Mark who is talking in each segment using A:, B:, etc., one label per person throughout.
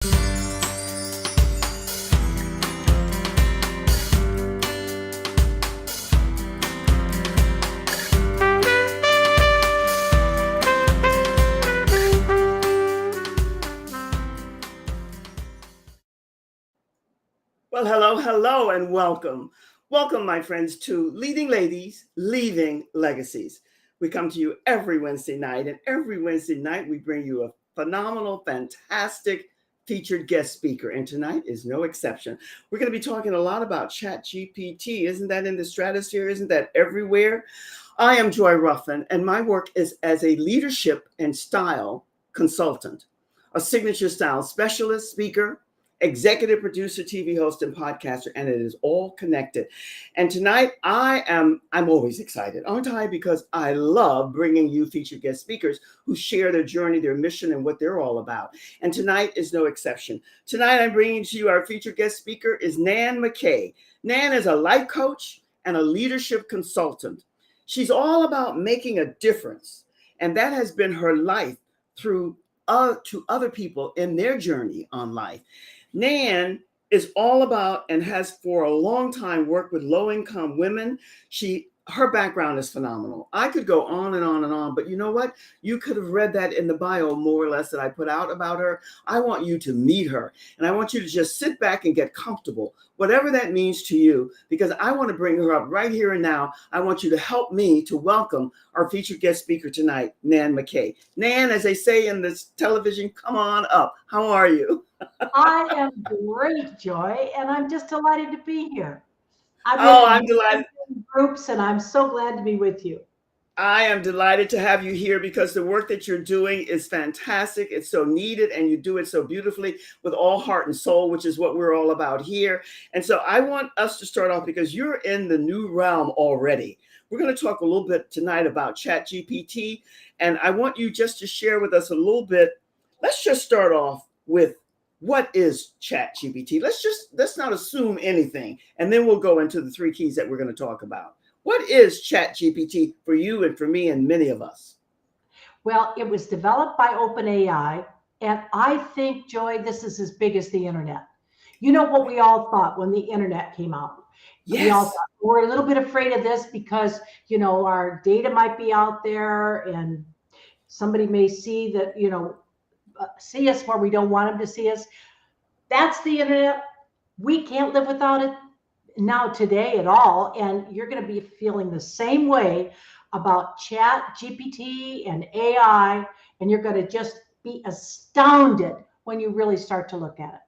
A: Well, hello, and welcome. Welcome, my friends, to Leading Ladies, Leaving Legacies. We come to you every Wednesday night, and every Wednesday night we bring you a phenomenal, fantastic featured guest speaker, and tonight is no exception. We're going to be talking a lot about Chat GPT. Isn't that in the stratosphere? Isn't that everywhere? I am Joy Ruffin, and my work is as a leadership and style consultant, a signature style specialist, speaker, executive producer, TV host, and podcaster, and it is all connected. And tonight I'm always excited, aren't I? Because I love bringing you featured guest speakers who share their journey, their mission, and what they're all about. And tonight is no exception. Tonight I'm bringing to you our featured guest speaker is Nan McKay. Nan is a life coach and a leadership consultant. She's all about making a difference, and that has been her life through to other people in their journey on life. Nan is all about and has for a long time worked with low-income women. Her background is phenomenal. I could go on and on and on, but you know what? You could have read that in the bio more or less that I put out about her. I want you to meet her, and I want you to just sit back and get comfortable, whatever that means to you, because I want to bring her up right here and now. I want you to help me to welcome our featured guest speaker tonight, Nan McKay. Nan, as they say in this television, come on up. How are you?
B: I am great, Joy, and I'm just delighted to be here.
A: I'm delighted.
B: Groups, and I'm so glad to be with you.
A: I am delighted to have you here because the work that you're doing is fantastic. It's so needed, and you do it so beautifully with all heart and soul, which is what we're all about here. And so I want us to start off because you're in the new realm already. We're going to talk a little bit tonight about ChatGPT, and I want you just to share with us a little bit. Let's just start off with what is ChatGPT? Let's not assume anything, and then we'll go into the three keys that we're going to talk about. What is ChatGPT for you and for me and many of us?
B: Well, it was developed by OpenAI, and I think, Joy, this is as big as the internet. You know what we all thought when the internet came out?
A: Yes.
B: We all thought, we're a little bit afraid of this because, our data might be out there and somebody may see that, see us where we don't want them to see us. That's the internet. We can't live without it now today at all. And you're going to be feeling the same way about Chat GPT and AI. And you're going to just be astounded when you really start to look at it.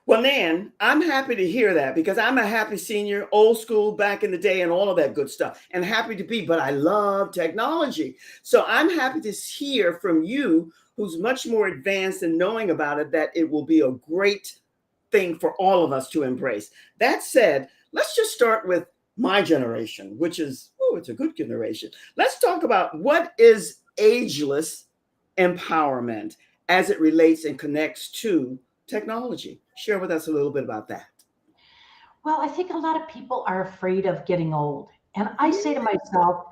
A: Well, Nan, I'm happy to hear that because I'm a happy senior, old school back in the day and all of that good stuff, and happy to be, but I love technology. So I'm happy to hear from you, who's much more advanced in knowing about it, that it will be a great thing for all of us to embrace. That said, let's just start with my generation, which is, it's a good generation. Let's talk about what is ageless empowerment as it relates and connects to technology. Share with us a little bit about that.
B: Well, I think a lot of people are afraid of getting old. And I say to myself,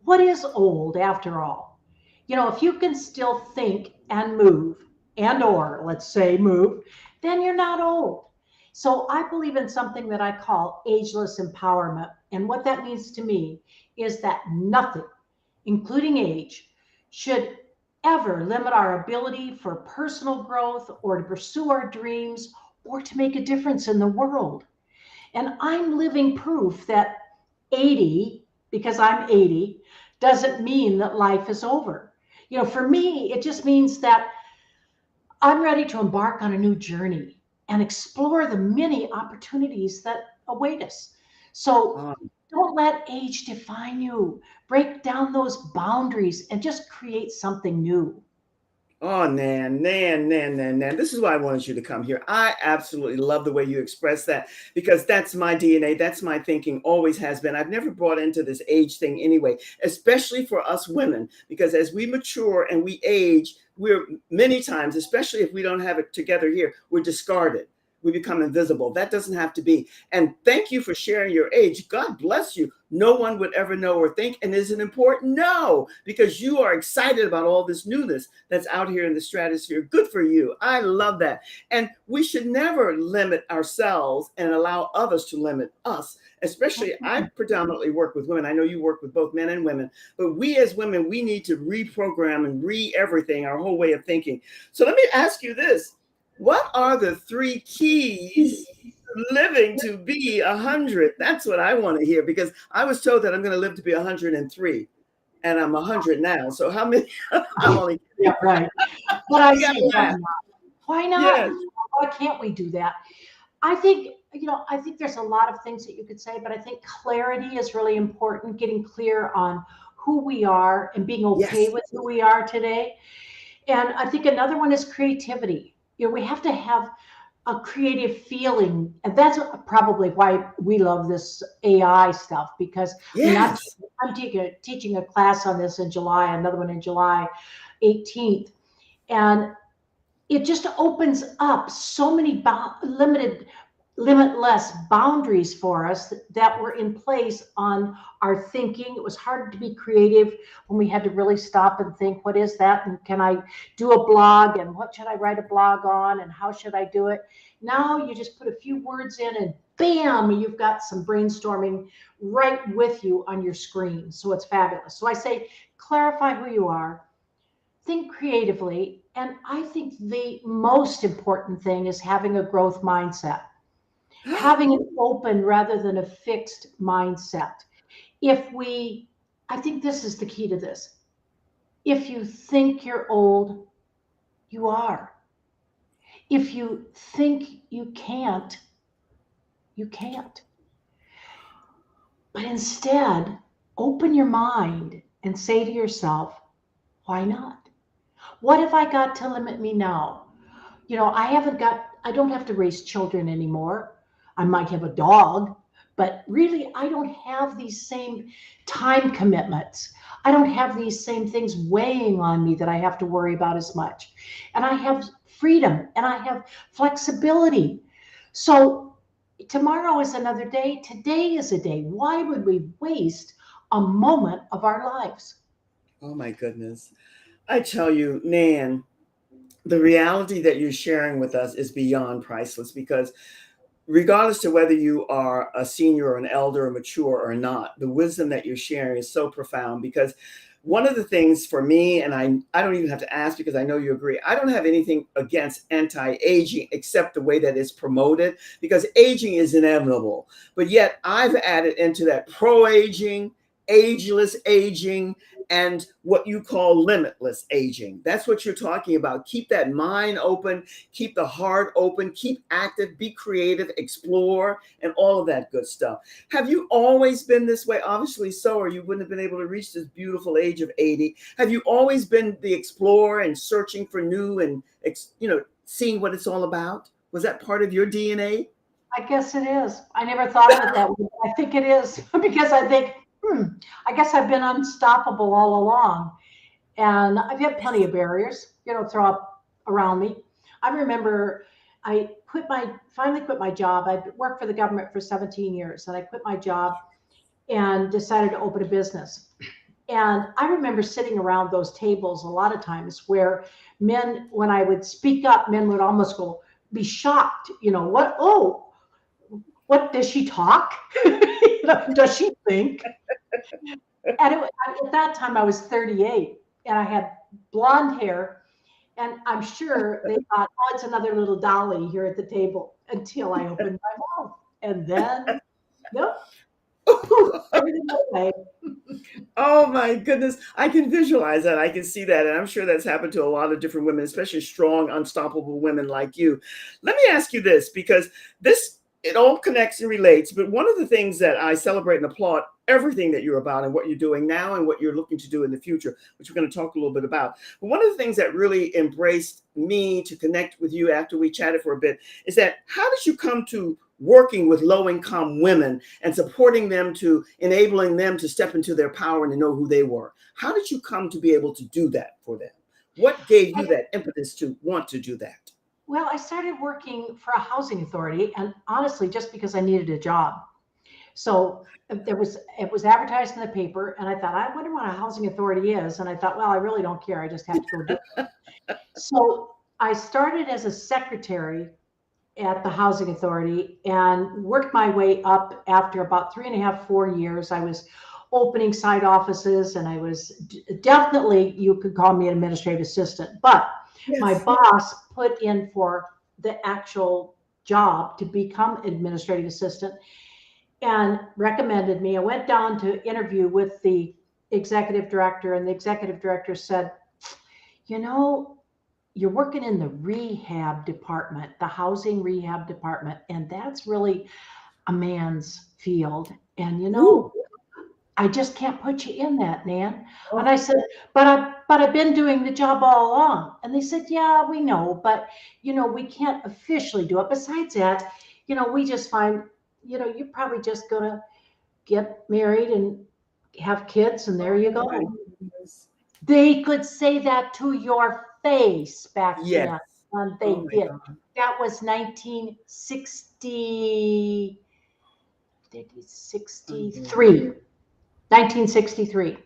B: what is old after all? If you can still think and move or let's say move, then you're not old. So I believe in something that I call ageless empowerment. And what that means to me is that nothing, including age, should ever limit our ability for personal growth or to pursue our dreams or to make a difference in the world. And I'm living proof that 80, because I'm 80, doesn't mean that life is over. For me, it just means that I'm ready to embark on a new journey and explore the many opportunities that await us. So don't let age define you. Break down those boundaries and just create something new.
A: Oh, Nan. This is why I wanted you to come here. I absolutely love the way you express that because that's my DNA. That's my thinking, always has been. I've never brought into this age thing anyway, especially for us women, because as we mature and we age, we're many times, especially if we don't have it together here, we're discarded. we become invisible. That doesn't have to be. And thank you for sharing your age. God bless you. No one would ever know or think. And is it important? No, because you are excited about all this newness that's out here in the stratosphere. Good for you. I love that. And we should never limit ourselves and allow others to limit us. Especially, I predominantly work with women. I know you work with both men and women, but we as women, we need to reprogram and everything, our whole way of thinking. So let me ask you this. What are the 3 keys to living to be 100? That's what I want to hear, because I was told that I'm going to live to be 103 and I'm 100 now. So how many? I'm only
B: Yeah, right. But I
A: yeah,
B: say, why not? Why not?
A: yes.
B: Why can't we do that? I think, I think there's a lot of things that you could say, but I think clarity is really important, getting clear on who we are and being okay
A: Yes.
B: with who we are today. And I think another one is creativity. We have to have a creative feeling. And that's probably why we love this AI stuff, because
A: Yes.
B: I'm teaching a class on this in July, another one in July 18th. And it just opens up so many limitless boundaries for us that were in place on our thinking. It was hard to be creative when we had to really stop and think, what is that? And can I do a blog? And what should I write a blog on? And how should I do it? Now you just put a few words in and bam, you've got some brainstorming right with you on your screen. So it's fabulous. So I say, clarify who you are, think creatively. And I think the most important thing is having a growth mindset, having an open rather than a fixed mindset. I think this is the key to this. If you think you're old, you are. If you think you can't, you can't. But instead, open your mind and say to yourself, why not? What have I got to limit me now? I don't have to raise children anymore. I might have a dog, but really, I don't have these same time commitments. I don't have these same things weighing on me that I have to worry about as much. And I have freedom and I have flexibility. So tomorrow is another day. Today is a day. Why would we waste a moment of our lives?
A: Oh my goodness. I tell you, Nan, the reality that you're sharing with us is beyond priceless, because regardless to whether you are a senior or an elder or mature or not, the wisdom that you're sharing is so profound. Because one of the things for me, and I don't even have to ask because I know you agree, I don't have anything against anti-aging except the way that it's promoted, because aging is inevitable. But yet I've added into that pro-aging, ageless aging, and what you call limitless aging. That's what you're talking about. Keep that mind open, keep the heart open, keep active, be creative, explore, and all of that good stuff. Have you always been this way? Obviously so, or you wouldn't have been able to reach this beautiful age of 80. Have you always been the explorer and searching for new and, seeing what it's all about? Was that part of your DNA?
B: I guess it is. I never thought of it that way. But I think it is because I think, I guess I've been unstoppable all along. And I've had plenty of barriers, throw up around me. I remember finally quit my job. I'd worked for the government for 17 years and I quit my job and decided to open a business. And I remember sitting around those tables a lot of times where men, when I would speak up, men would almost be shocked, what does she talk? Does she think? And at that time I was 38 and I had blonde hair, and I'm sure they thought, oh, it's another little dolly here at the table, until I opened my mouth. And then, nope, poof, everything went away.
A: Oh my goodness. I can visualize that. I can see that. And I'm sure that's happened to a lot of different women, especially strong, unstoppable women like you. Let me ask you this, because it all connects and relates. But one of the things that I celebrate and applaud everything that you're about and what you're doing now and what you're looking to do in the future, which we're going to talk a little bit about. But one of the things that really embraced me to connect with you after we chatted for a bit is that how did you come to working with low-income women and supporting them, to enabling them to step into their power and to know who they were? How did you come to be able to do that for them? What gave you that impetus to want to do that?
B: Well, I started working for a housing authority, and honestly, just because I needed a job. So it was advertised in the paper, and I thought, I wonder what a housing authority is. And I thought, well, I really don't care. I just have to go do it. So I started as a secretary at the housing authority and worked my way up. After about 3.5, 4 years, I was opening site offices, and I was definitely, you could call me an administrative assistant, but my
A: Yes.
B: boss put in for the actual job to become administrative assistant and recommended me. I went down to interview with the executive director, and the executive director said, you know, you're working in the rehab department, the housing rehab department, and that's really a man's field. And
A: Ooh.
B: I just can't put you in that, Nan. And
A: Oh,
B: I said, but I've been doing the job all along. And they said, yeah, we know, but we can't officially do it. Besides that, we just find, you're probably just gonna get married and have kids, and there you
A: my
B: go.
A: goodness.
B: They could say that to your face back
A: Yes.
B: then, and
A: Oh
B: they
A: my
B: did.
A: God.
B: That was 1963. 1963.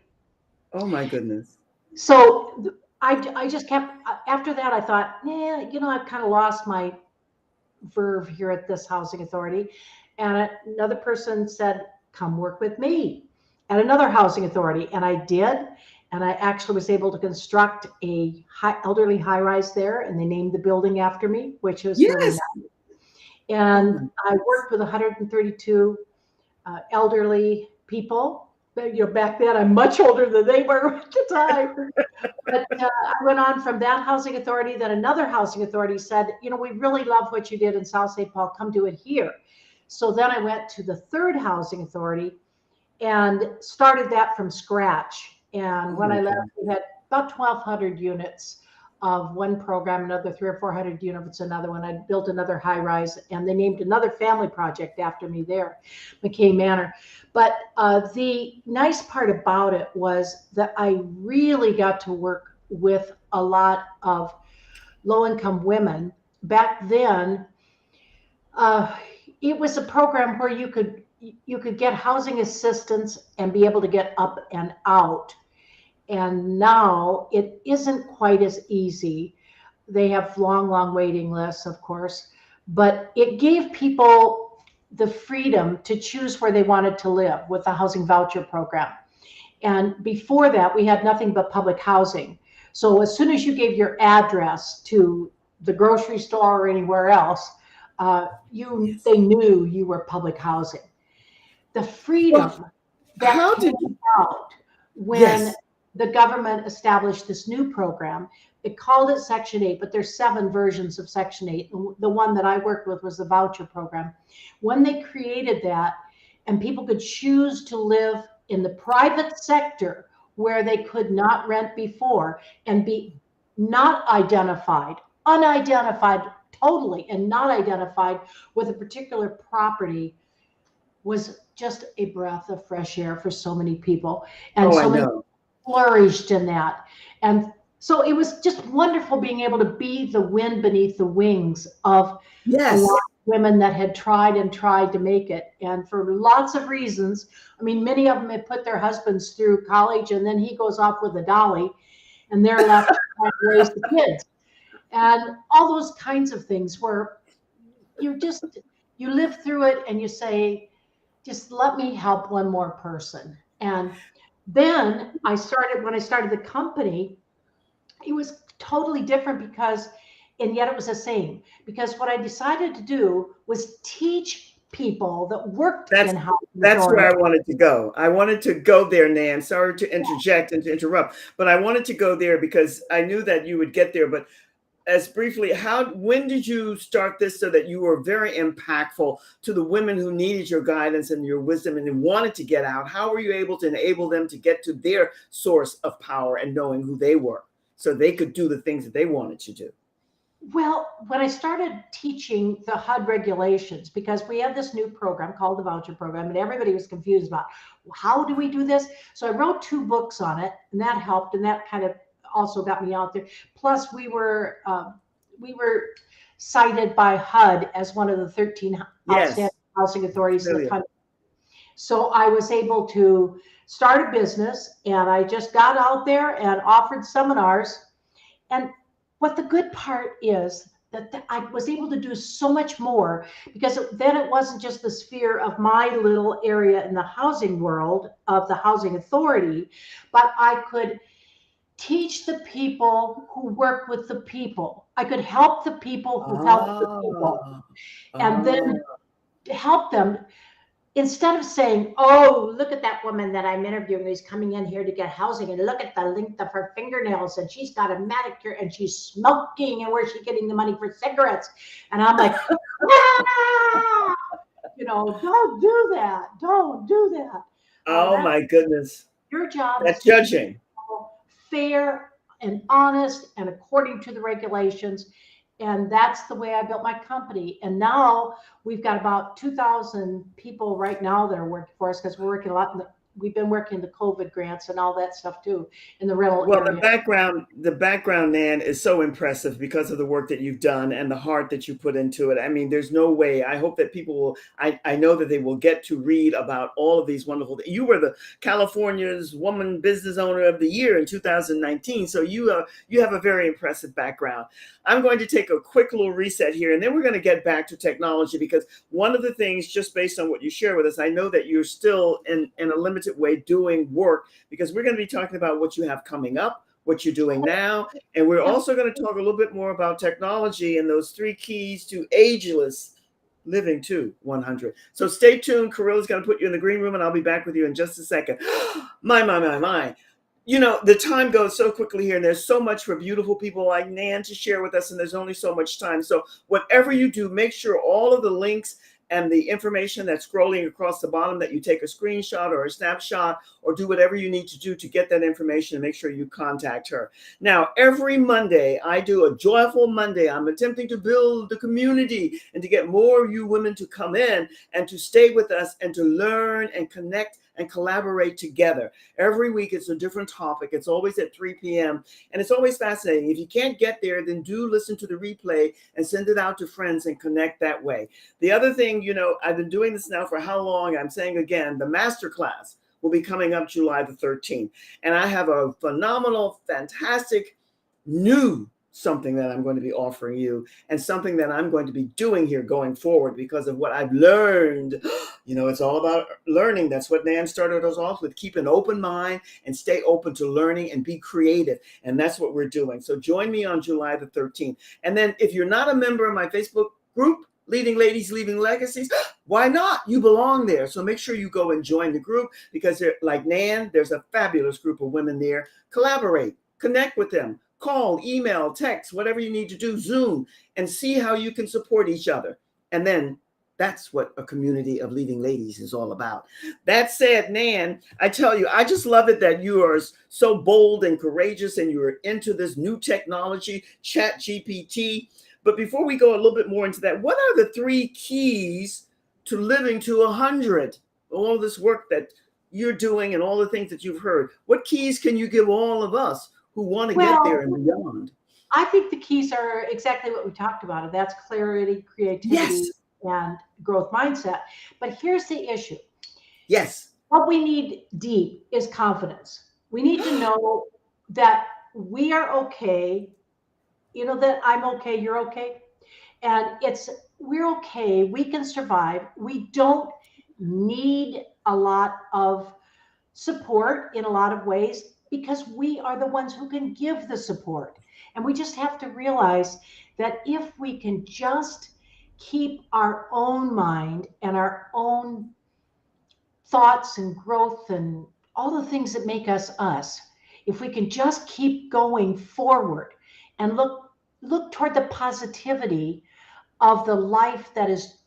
A: Oh my goodness.
B: So I just kept, after that, I thought, yeah, I've kind of lost my verve here at this housing authority. And another person said, come work with me at another housing authority. And I did. And I actually was able to construct a elderly high rise there. And they named the building after me, which was really
A: Yes.
B: nice.
A: Oh
B: And
A: my
B: I
A: goodness.
B: worked with 132 elderly people. But, back then, I'm much older than they were at the time. But I went on from that housing authority. Then another housing authority said, we really love what you did in South St. Paul. Come do it here. So then I went to the third housing authority and started that from scratch. And
A: Oh
B: when
A: my
B: I left,
A: goodness.
B: we had about 1,200 units of one program, another 300 or 400 units, another one. I built another high rise, and they named another family project after me there, McKay Manor. But the nice part about it was that I really got to work with a lot of low income women. Back then, uh, it was a program where you could get housing assistance and be able to get up and out. And now it isn't quite as easy. They have long, long waiting lists, of course, but it gave people the freedom to choose where they wanted to live with the housing voucher program. And before that, we had nothing but public housing. So as soon as you gave your address to the grocery store or anywhere else,
A: Yes.
B: they knew you were public housing. The
A: Well,
B: freedom that
A: how
B: came
A: did you?
B: out when
A: Yes.
B: the government established this new program. It called it Section 8, but there's 7 versions of Section 8. The one that I worked with was the voucher program. When they created that, and people could choose to live in the private sector where they could not rent before and be not identified, unidentified totally, and not identified with a particular property, was just a breath of fresh air for so many people. And
A: Oh, I
B: so many
A: know.
B: flourished in that. And so it was just wonderful being able to be the wind beneath the wings of a lot
A: Yes.
B: of women that had tried and tried to make it. And for lots of reasons, I mean, many of them had put their husbands through college, and then he goes off with a dolly and they're left trying to raise the kids. And all those kinds of things where you just, you live through it and you say, just let me help one more person. And then when I started the company, it was totally different and yet it was the same, because what I decided to do was teach people that worked
A: That's
B: in housing
A: that's where
B: authority.
A: I wanted to go. I wanted to go there, Nan. Sorry to interject and to interrupt, but I wanted to go there because I knew that you would get there. But as briefly, when did you start this so that you were very impactful to the women who needed your guidance and your wisdom and wanted to get out? How were you able to enable them to get to their source of power and knowing who they were so they could do the things that they wanted to do?
B: Well, when I started teaching the HUD regulations, because we had this new program called the voucher program, and everybody was confused about, how do we do this? So I wrote 2 books on it, and that helped, and that kind of also got me out there. Plus, we were cited by HUD as one of the 13 outstanding
A: Yes,
B: housing authorities in the
A: familiar.
B: country. So I was able to start a business, and I just got out there and offered seminars. And what the good part is that I was able to do so much more, because then it wasn't just the sphere of my little area in the housing world of the housing authority, but I could teach the people who work with the people. I could help the people who help the people,
A: Ah,
B: and
A: ah.
B: then help them. Instead of saying, oh, look at that woman that I'm interviewing who's coming in here to get housing, and look at the length of her fingernails, and she's got a manicure, and she's smoking, and where's she getting the money for cigarettes? And I'm like, ah! Don't do that. Don't do that.
A: Oh
B: That's
A: my goodness.
B: your job, is
A: That
B: to keep
A: judging.
B: people fair and honest and according to the regulations. And that's the way I built my company. And now we've got about 2,000 people right now that are working for us, because we're working a lot. We've been working the COVID grants and all that stuff too in the rental
A: Well,
B: area.
A: the background, Nan, is so impressive because of the work that you've done and the heart that you put into it. I mean, there's no way. I hope that people will. I know that they will get to read about all of these wonderful. You were the California's Woman Business Owner of the Year in 2019. So you have a very impressive background. I'm going to take a quick little reset here, and then we're going to get back to technology, because one of the things, just based on what you share with us, I know that you're still in a limited way doing work, because we're going to be talking about what you have coming up, what you're doing now. And we're also going to talk a little bit more about technology and those 3 keys to ageless living to 100. So stay tuned. Carilla's going to put you in the green room, and I'll be back with you in just a second. My. The time goes so quickly here, and there's so much for beautiful people like Nan to share with us, and there's only so much time. So whatever you do, make sure all of the links and the information that's scrolling across the bottom, that you take a screenshot or a snapshot, or do whatever you need to do to get that information, and make sure you contact her. Now, every Monday, I do a Joyful Monday. I'm attempting to build the community and to get more of you women to come in and to stay with us and to learn and connect and collaborate together. Every week, it's a different topic. It's always at 3 p.m. and it's always fascinating. If you can't get there, then do listen to the replay and send it out to friends and connect that way. The other thing, I've been doing this now for how long? I'm saying again, the masterclass will be coming up July the 13th. And I have a phenomenal, fantastic new something that I'm going to be offering you, and something that I'm going to be doing here going forward because of what I've learned. It's all about learning. That's what Nan started us off with. Keep an open mind and stay open to learning and be creative. And that's what we're doing. So join me on July the 13th. And then if you're not a member of my Facebook group, Leading Ladies, Leaving Legacies, why not? You belong there. So make sure you go and join the group, because like Nan, there's a fabulous group of women there. Collaborate, connect with them, call, email, text, whatever you need to do, Zoom, and see how you can support each other. And then that's what a community of leading ladies is all about. That said, Nan, I tell you, I just love it that you are so bold and courageous, and you're into this new technology, Chat GPT. But before we go a little bit more into that, what are the 3 keys to living to 100? All this work that you're doing and all the things that you've heard, what keys can you give all of us who want to get there and beyond?
B: I think the keys are exactly what we talked about, and that's clarity, creativity,
A: Yes.
B: and growth mindset. But here's the issue.
A: Yes.
B: What we need deep is confidence. We need to know that we are okay, that I'm okay, you're okay. And we're okay, we can survive. We don't need a lot of support in a lot of ways, because we are the ones who can give the support. And we just have to realize that if we can just keep our own mind and our own thoughts and growth and all the things that make us us, if we can just keep going forward and look toward the positivity of the life that is,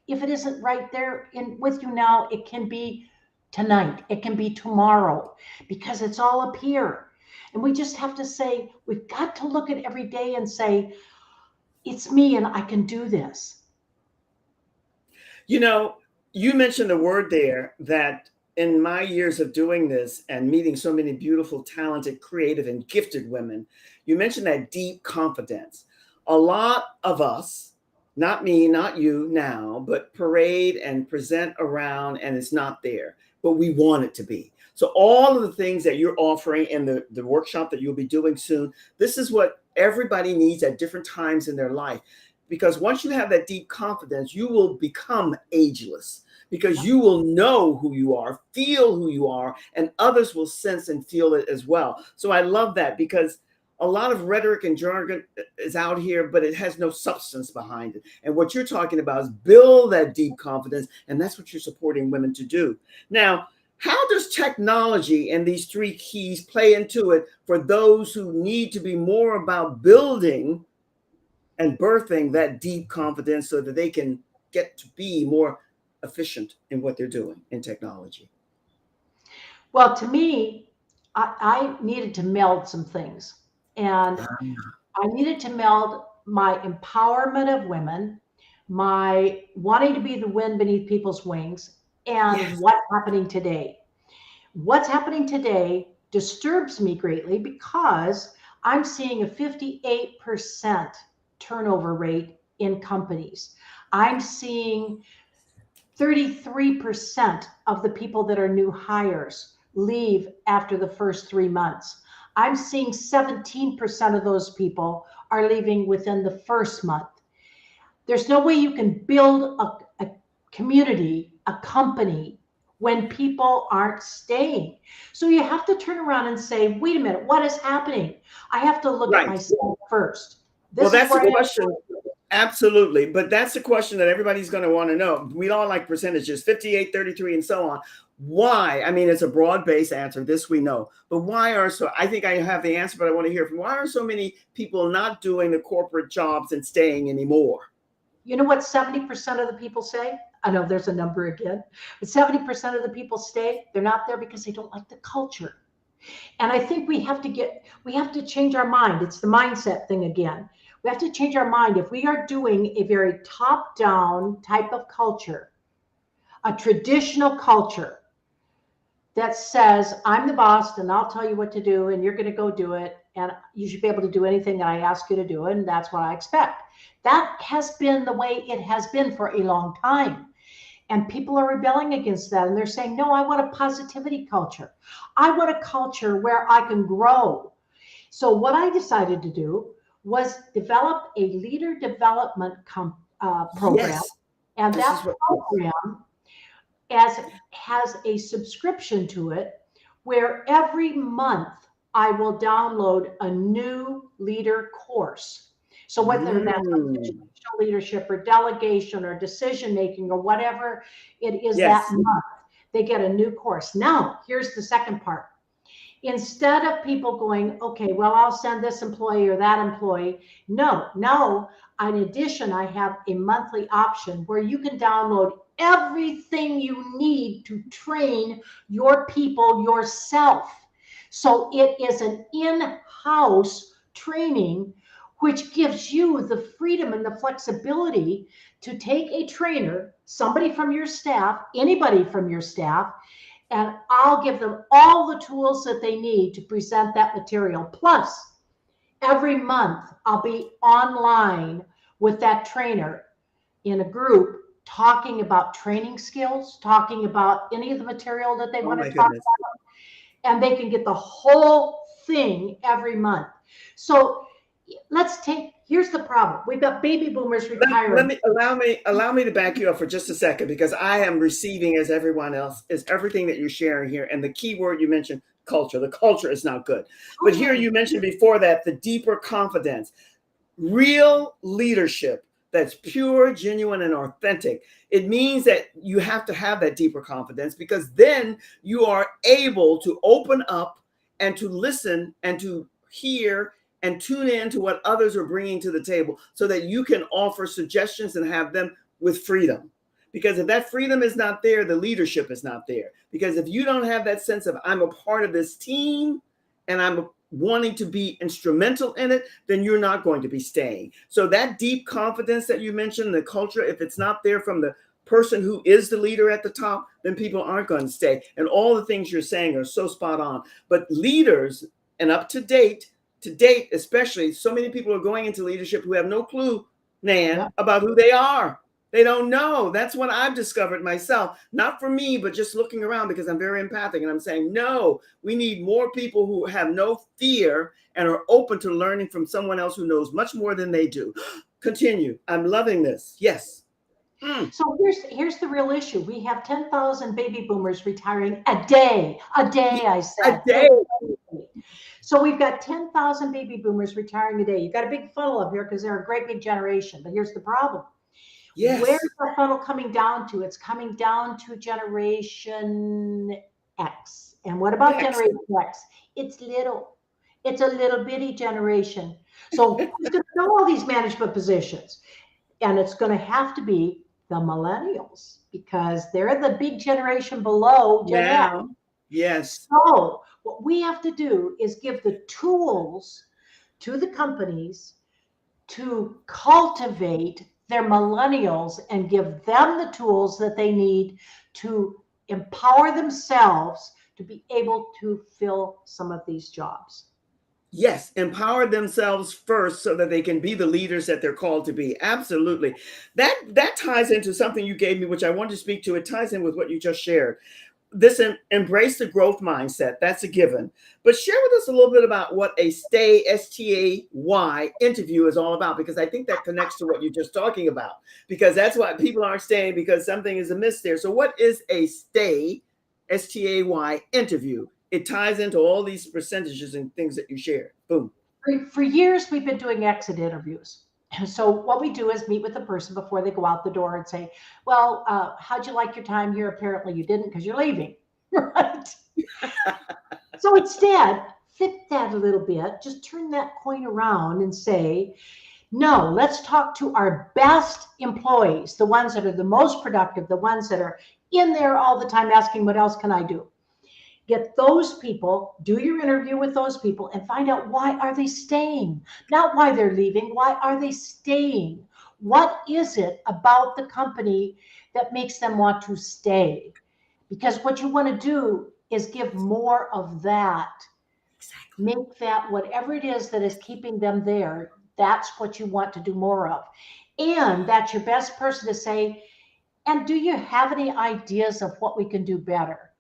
B: if it isn't right there with you now, it can be tonight, it can be tomorrow, because it's all up here. And we just have to say, we've got to look at every day and say, it's me and I can do this.
A: You mentioned a word there that in my years of doing this and meeting so many beautiful, talented, creative, and gifted women, you mentioned that deep confidence. A lot of us, not me, not you now, but parade and present around and it's not there, but we want it to be. So all of the things that you're offering in the workshop that you'll be doing soon, this is what everybody needs at different times in their life. Because once you have that deep confidence, you will become ageless because you will know who you are, feel who you are, and others will sense and feel it as well. So I love that because a lot of rhetoric and jargon is out here, but it has no substance behind it. And what you're talking about is build that deep confidence. And that's what you're supporting women to do. Now, how does technology and these three keys play into it for those who need to be more about building and birthing that deep confidence so that they can get to be more efficient in what they're doing in technology?
B: Well, to me, I needed to meld some things. And I needed to meld my empowerment of women, my wanting to be the wind beneath people's wings, and
A: Yes.
B: what's happening today. What's happening today disturbs me greatly because I'm seeing a 58% turnover rate in companies. I'm seeing 33% of the people that are new hires leave after the first 3 months. I'm seeing 17% of those people are leaving within the first month. There's no way you can build a community, a company, when people aren't staying. So you have to turn around and say, wait a minute, what is happening? I have to look at
A: Right.
B: myself first.
A: Well,
B: This is
A: that's
B: where
A: the question. Absolutely. But that's the question that everybody's going to want to know. We all like percentages, 58, 33, and so on. Why? I mean, it's a broad-based answer. This we know. But why are so, I think I have the answer, but I want to hear from why are so many people not doing the corporate jobs and staying anymore?
B: You know what 70% of the people say? I know there's a number again, but 70% of the people stay. They're not there because they don't like the culture. And I think we have to change our mind. It's the mindset thing again. We have to change our mind. If we are doing a very top down type of culture, a traditional culture that says, I'm the boss and I'll tell you what to do and you're going to go do it. And you should be able to do anything that I ask you to do. And that's what I expect. That has been the way it has been for a long time. And people are rebelling against that. And they're saying, no, I want a positivity culture. I want a culture where I can grow. So what I decided to do was develop a leader development program.
A: Yes.
B: And
A: This is
B: that
A: what
B: program has a subscription to it where every month I will download a new leader course. So whether that's situational leadership or delegation or decision making or whatever it is
A: Yes.
B: that month, they get a new course. Now, here's the second part. Instead of people going, okay, well, I'll send this employee or that employee. No, in addition, I have a monthly option where you can download everything you need to train your people yourself. So it is an in-house training, which gives you the freedom and the flexibility to take a trainer, somebody from your staff, anybody from your staff, and I'll give them all the tools that they need to present that material. Plus, every month I'll be online with that trainer in a group talking about training skills, talking about any of the material that they
A: Oh
B: want
A: my
B: to talk
A: goodness.
B: about, and they can get the whole thing every month. So here's the problem. We've got baby boomers retiring.
A: Let me allow me to back you up for just a second because I am receiving as everyone else is everything that you're sharing here. And the key word you mentioned, culture. The culture is not good. But here you mentioned before that the deeper confidence, real leadership that's pure, genuine, and authentic. It means that you have to have that deeper confidence because then you are able to open up and to listen and to hear and tune in to what others are bringing to the table so that you can offer suggestions and have them with freedom. Because if that freedom is not there, the leadership is not there. Because if you don't have that sense of I'm a part of this team and I'm wanting to be instrumental in it, then you're not going to be staying. So that deep confidence that you mentioned, the culture, if it's not there from the person who is the leader at the top, then people aren't going to stay. And all the things you're saying are so spot on. But leaders and up to date to date, especially, so many people are going into leadership who have no clue, Nan,
B: Yeah.
A: about who they are. They don't know. That's what I've discovered myself. Not for me, but just looking around, because I'm very empathic and I'm saying, no, we need more people who have no fear and are open to learning from someone else who knows much more than they do. Continue. I'm loving this. Yes. Mm.
B: So here's the real issue. We have 10,000 baby boomers retiring a day. A day, I
A: A
B: said.
A: day.
B: So we've got 10,000 baby boomers retiring a day. You've got a big funnel up here because they're a great big generation. But here's the problem. Where's
A: Yes.
B: the funnel coming down to? It's coming down to Generation X. And what about
A: Yes.
B: Generation X? It's little. It's a little bitty generation. So who's going to know all these management positions? And it's going to have to be the millennials, because they're the big generation below Gen X.
A: Now, yes.
B: So what we have to do is give the tools to the companies to cultivate their millennials and give them the tools that they need to empower themselves to be able to fill some of these jobs.
A: Yes, empower themselves first so that they can be the leaders that they're called to be. Absolutely. That ties into something you gave me, which I want to speak to. It ties in with what you just shared. This embrace the growth mindset. That's a given. But share with us a little bit about what a stay, STAY interview is all about, because I think that connects to what you're just talking about, because that's why people aren't staying, because something is amiss there. So what is a stay, STAY interview? It ties into all these percentages and things that you share. Boom.
B: For years, we've been doing exit interviews. So what we do is meet with the person before they go out the door and say, well, how'd you like your time here? Apparently you didn't, because you're leaving, right? So instead, flip that a little bit, just turn that coin around and say, no, let's talk to our best employees, the ones that are the most productive, the ones that are in there all the time asking, what else can I do? Get those people, do your interview with those people, and find out, why are they staying? Not why they're leaving. Why are they staying? What is it about the company that makes them want to stay? Because what you want to do is give more of that.
A: Exactly.
B: Make that, whatever it is that is keeping them there, that's what you want to do more of. And that's your best person to say, and do you have any ideas of what we can do better?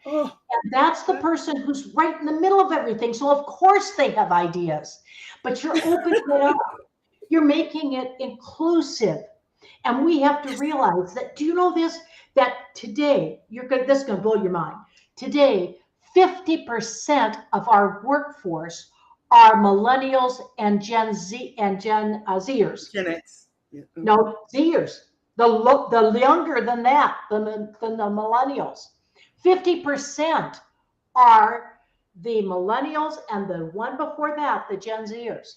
A: Oh,
B: And that's the person who's right in the middle of everything. So of course they have ideas, but you're opening it up. You're making it inclusive. And we have to realize that, do you know this? That today, this is going to blow your mind. Today, 50% of our workforce are millennials and Gen Z and Gen Zers.
A: Gen X. Yeah.
B: No, Zers. The younger than that, than the millennials. 50% are the millennials, and the one before that, the Gen Zers.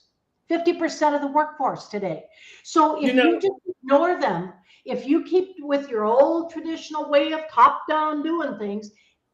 B: 50% of the workforce today. So if you just ignore them, if you keep with your old traditional way of top-down doing things,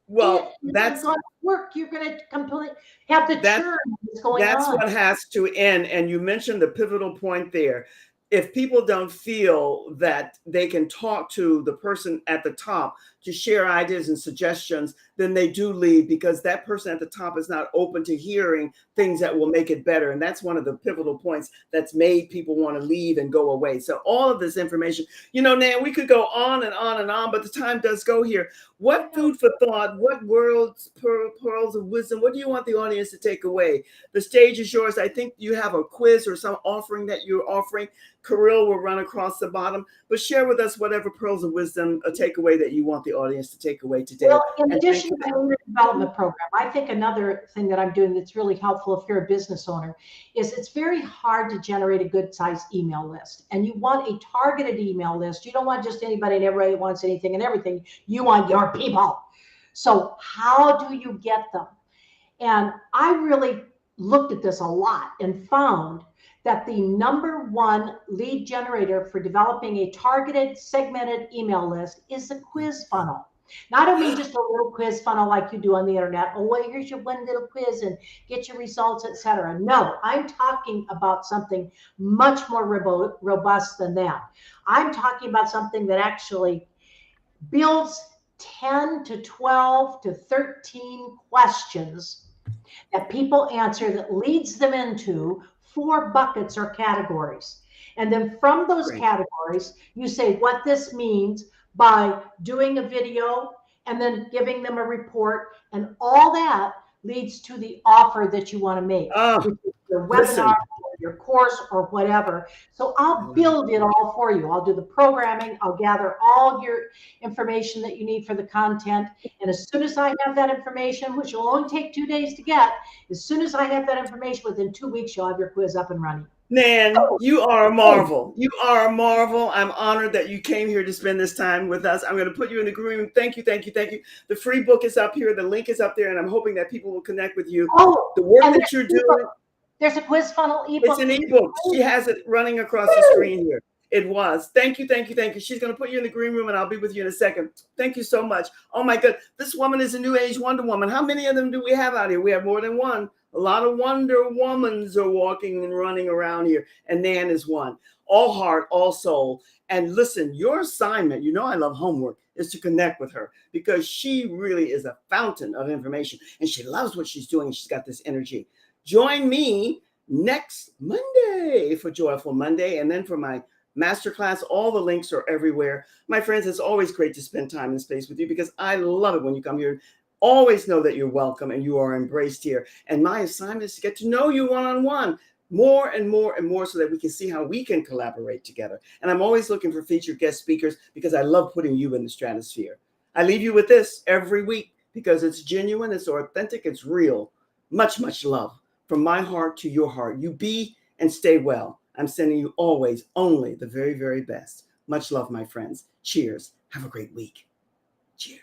A: well,
B: it's going to work. You're going to completely have the churn that's going
A: that's
B: on.
A: what has to end. And you mentioned the pivotal point there. If people don't feel that they can talk to the person at the top to share ideas and suggestions, then they do leave, because that person at the top is not open to hearing things that will make it better. And that's one of the pivotal points that's made people want to leave and go away. So all of this information, Nan, we could go on and on and on, but the time does go here. What food for thought, what pearls of wisdom, what do you want the audience to take away? The stage is yours. I think you have a quiz or some offering that you're offering. Kirill will run across the bottom, but share with us whatever pearls of wisdom, a takeaway that you want the audience to take away today.
B: Well, in addition to the leader development program, I think another thing that I'm doing that's really helpful if you're a business owner is it's very hard to generate a good sized email list. And you want a targeted email list. You don't want just anybody and everybody wants anything and everything. You want your people. So how do you get them? And I really looked at this a lot and found that the number one lead generator for developing a targeted, segmented email list is a quiz funnel. Now, I don't mean just a little quiz funnel like you do on the internet. Oh, well, here's your one little quiz and get your results, etc. No, I'm talking about something much more robust than that. I'm talking about something that actually builds 10 to 12 to 13 questions that people answer that leads them into 4 buckets or categories. And then from those
A: Great.
B: categories, you say what this means by doing a video and then giving them a report. And all that leads to the offer that you want to make,
A: Oh,
B: which is your webinar
A: listen.
B: or your course or whatever. So I'll build it all for you. I'll do the programming. I'll gather all your information that you need for the content. And as soon as I have that information, which will only take 2 days to get, as soon as I have that information, within 2 weeks, you'll have your quiz up and running.
A: Nan, you are a marvel. You are a marvel. I'm honored that you came here to spend this time with us. I'm going to put you in the room. Thank you, thank you, thank you. The free book is up here. The link is up there, and I'm hoping that people will connect with you.
B: Oh,
A: The work that you're doing.
B: There's a quiz funnel ebook.
A: It's an ebook. She has it running across the screen here. It was. Thank you, thank you, thank you. She's going to put you in the green room, and I'll be with you in a second. Thank you so much. Oh, my God. This woman is a new age Wonder Woman. How many of them do we have out here? We have more than one. A lot of Wonder Womans are walking and running around here, and Nan is one. All heart, all soul. And listen, your assignment, you know I love homework, is to connect with her because she really is a fountain of information, and she loves what she's doing. She's got this energy. Join me next Monday for Joyful Monday, and then for my masterclass. All the links are everywhere. My friends, it's always great to spend time and space with you because I love it when you come here. Always know that you're welcome and you are embraced here. And my assignment is to get to know you one-on-one more and more and more so that we can see how we can collaborate together. And I'm always looking for featured guest speakers because I love putting you in the stratosphere. I leave you with this every week because it's genuine, it's authentic, it's real. Much, much love from my heart to your heart. You be and stay well. I'm sending you always only the very, very best. Much love, my friends. Cheers. Have a great week. Cheers.